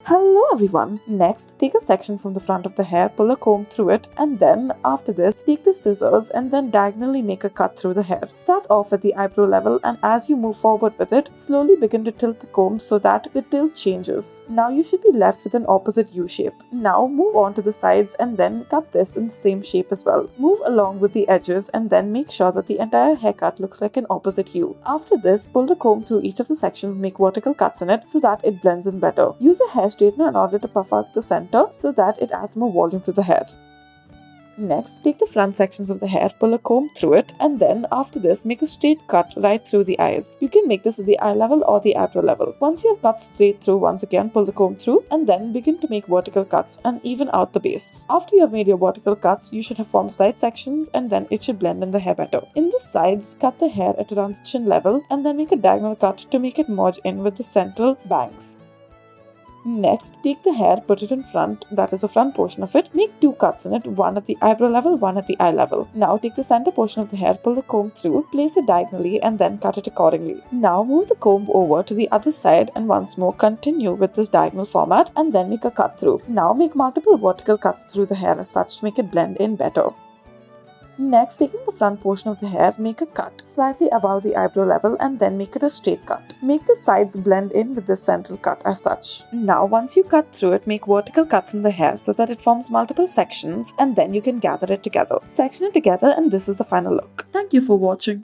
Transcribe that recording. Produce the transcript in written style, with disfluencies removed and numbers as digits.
Hello everyone! Next, take a section from the front of the hair, pull a comb through it, and then after this, take the scissors and then diagonally make a cut through the hair. Start off at the eyebrow level, and as you move forward with it, slowly begin to tilt the comb so that the tilt changes. Now you should be left with an opposite U shape. Now move on to the sides and then cut this in the same shape as well. Move along with the edges and then make sure that the entire haircut looks like an opposite U. After this, pull the comb through each of the sections, make vertical cuts in it so that it blends in better. Use a hair straightener in order to puff out the center so that it adds more volume to the hair. Next, take the front sections of the hair, pull a comb through it, and then after this, make a straight cut right through the eyes. You can make this at the eye level or the eyebrow level. Once you have cut straight through, once again pull the comb through and then begin to make vertical cuts and even out the base. After you have made your vertical cuts, you should have formed slight sections and then it should blend in the hair better. In the sides, cut the hair at around the chin level and then make a diagonal cut to make it merge in with the central bangs. Next, take the hair, put it in front, that is the front portion of it. Make two cuts in it, one at the eyebrow level, one at the eye level. Now take the center portion of the hair, pull the comb through, place it diagonally and then cut it accordingly. Now move the comb over to the other side and once more continue with this diagonal format and then make a cut through. Now make multiple vertical cuts through the hair as such to make it blend in better. Next, taking the front portion of the hair, make a cut slightly above the eyebrow level and then make it a straight cut. Make the sides blend in with the central cut as such. Now, once you cut through it, make vertical cuts in the hair so that it forms multiple sections and then you can gather it together. Section it together and this is the final look. Thank you for watching.